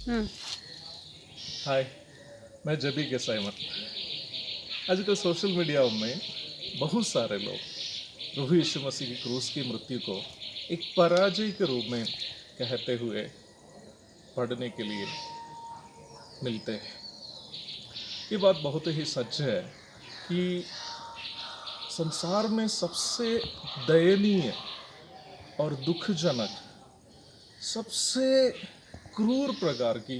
हुँ। हाय, मैं जबी गेसाईमत। आजकल सोशल मीडिया में बहुत सारे लोग प्रभु यीशु मसीह की क्रूस की मृत्यु को एक पराजय के रूप में कहते हुए पढ़ने के लिए मिलते हैं। ये बात बहुत ही सच है कि संसार में सबसे दयनीय और दुखजनक, सबसे क्रूर प्रकार की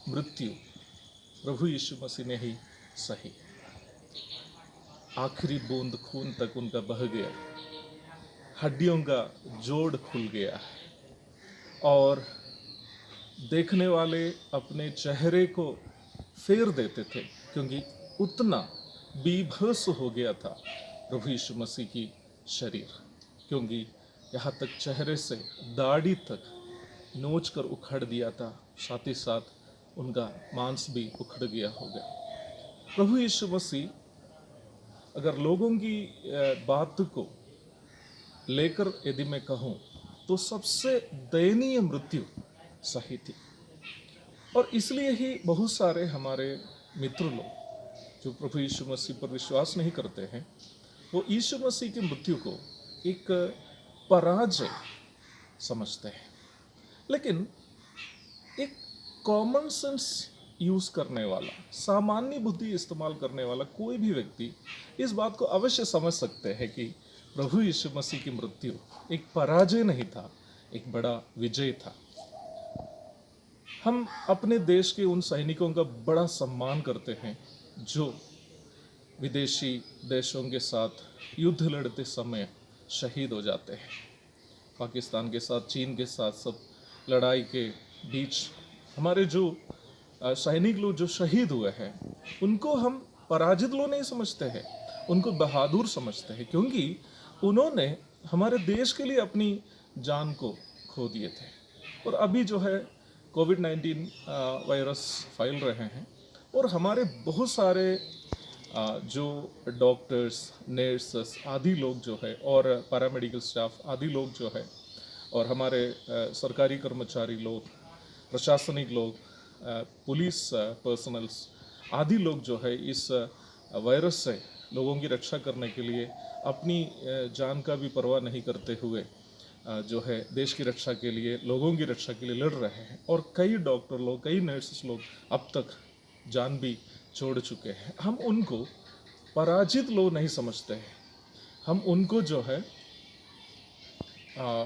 मृत्यु प्रभु यीशु मसीह ने ही सही। आखिरी बूंद खून तक उनका बह गया, हड्डियों का जोड़ खुल गया और देखने वाले अपने चेहरे को फेर देते थे, क्योंकि उतना बीभत्स हो गया था प्रभु यीशु मसीह की शरीर। क्योंकि यहाँ तक चेहरे से दाढ़ी तक नोच कर उखड़ दिया था, साथ ही साथ उनका मांस भी उखड़ गया होगा। प्रभु यीशु मसीह अगर लोगों की बात को लेकर यदि मैं कहूँ तो सबसे दयनीय मृत्यु सही थी। और इसलिए ही बहुत सारे हमारे मित्र लोग जो प्रभु यीशु मसीह पर विश्वास नहीं करते हैं, वो यीशु मसीह की मृत्यु को एक पराजय समझते हैं। लेकिन एक कॉमन सेंस यूज करने वाला, सामान्य बुद्धि इस्तेमाल करने वाला कोई भी व्यक्ति इस बात को अवश्य समझ सकते हैं कि प्रभु यीशु मसीह की मृत्यु एक पराजय नहीं था, एक बड़ा विजय था। हम अपने देश के उन सैनिकों का बड़ा सम्मान करते हैं जो विदेशी देशों के साथ युद्ध लड़ते समय शहीद हो जाते हैं। पाकिस्तान के साथ, चीन के साथ सब लड़ाई के बीच हमारे जो सैनिक लोग जो शहीद हुए हैं, उनको हम पराजित लोग नहीं समझते हैं, उनको बहादुर समझते हैं, क्योंकि उन्होंने हमारे देश के लिए अपनी जान को खो दिए थे। और अभी जो है कोविड-19 वायरस फैल रहे हैं और हमारे बहुत सारे जो डॉक्टर्स, नर्सेस आदि लोग जो है और पैरामेडिकल स्टाफ आदि लोग जो है और हमारे सरकारी कर्मचारी लोग, प्रशासनिक लोग, पुलिस पर्सनल्स आदि लोग जो है इस वायरस से लोगों की रक्षा करने के लिए अपनी जान का भी परवाह नहीं करते हुए जो है देश की रक्षा के लिए, लोगों की रक्षा के लिए लड़ रहे हैं। और कई डॉक्टर लोग, कई नर्सेस लोग अब तक जान भी छोड़ चुके हैं। हम उनको पराजित लोग नहीं समझते हैं, हम उनको जो है आ,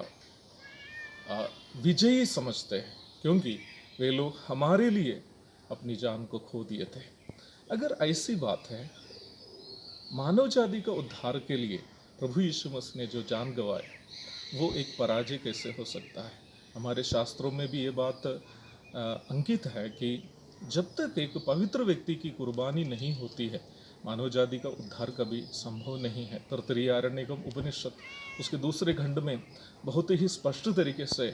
आ, विजयी समझते हैं, क्योंकि वे लोग हमारे लिए अपनी जान को खो दिए थे। अगर ऐसी बात है, मानव जाति का उद्धार के लिए प्रभु यीशु मसीह ने जो जान गंवाई, वो एक पराजय कैसे हो सकता है? हमारे शास्त्रों में भी ये बात अंकित है कि जब तक एक पवित्र व्यक्ति की कुर्बानी नहीं होती है, मानव जाति का उद्धार कभी संभव नहीं है। तर्तरीय आरण्यकम उपनिषद उसके दूसरे खंड में बहुत ही स्पष्ट तरीके से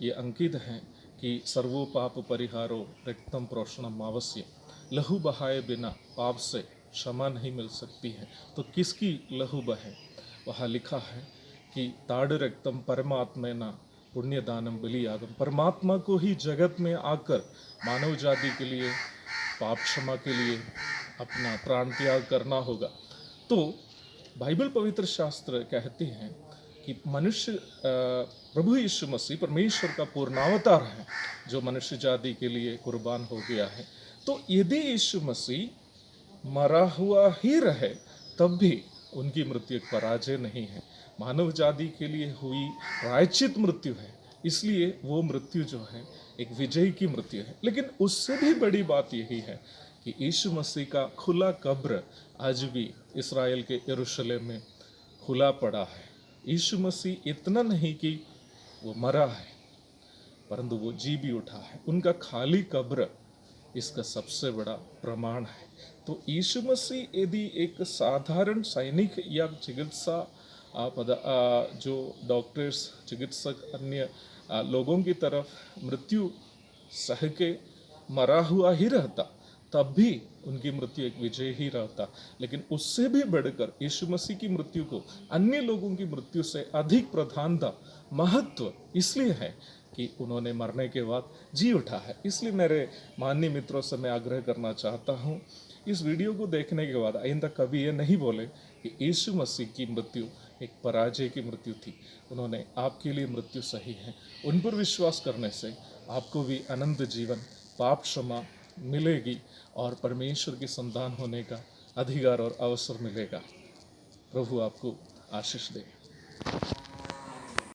ये अंकित है कि सर्वो पाप परिहारो रक्तम प्रोषणम आवश्य। लहू बहाए बिना पाप से क्षमा नहीं मिल सकती है, तो किसकी लहू बहे? वहाँ लिखा है कि ताड़ रक्तम परमात्मा न पुण्यदानम बलियागम। परमात्मा को ही जगत में आकर मानव जाति के लिए, पाप क्षमा के लिए अपना प्राण त्याग करना होगा। तो बाइबल पवित्र शास्त्र कहती हैं कि मनुष्य प्रभु यीशु मसीह परमेश्वर का पूर्णावतार है जो मनुष्य जाति के लिए कुर्बान हो गया है। तो यदि यीशु मसीह मरा हुआ ही रहे तब भी उनकी मृत्यु एक पराजय नहीं है, मानव जाति के लिए हुई प्रायश्चित मृत्यु है। इसलिए वो मृत्यु जो है एक विजय की मृत्यु है। लेकिन उससे भी बड़ी बात यही है कि यीशु मसीह का खुला कब्र आज भी इस्राएल के यरूशलेम में खुला पड़ा है। यीशु मसीह इतना नहीं कि वो मरा है, परंतु वो जी भी उठा है। उनका खाली कब्र इसका सबसे बड़ा प्रमाण है। तो यीशु मसीह यदि एक साधारण सैनिक या चिकित्सा जो डॉक्टर्स, चिकित्सक, अन्य लोगों की तरफ मृत्यु सह के मरा हुआ ही रहता, तब भी उनकी मृत्यु एक विजय ही रहता। लेकिन उससे भी बढ़कर यीशु मसीह की मृत्यु को अन्य लोगों की मृत्यु से अधिक प्रधानता, महत्व इसलिए है कि उन्होंने मरने के बाद जी उठा है। इसलिए मेरे माननीय मित्रों से मैं आग्रह करना चाहता हूँ, इस वीडियो को देखने के बाद आइंदा कभी ये नहीं बोले कि यीशु मसीह की मृत्यु एक पराजय की मृत्यु थी। उन्होंने आपके लिए मृत्यु सही है। उन पर विश्वास करने से आपको भी अनंत जीवन, पाप क्षमा मिलेगी और परमेश्वर की संतान होने का अधिकार और अवसर मिलेगा। प्रभु आपको आशीष दे।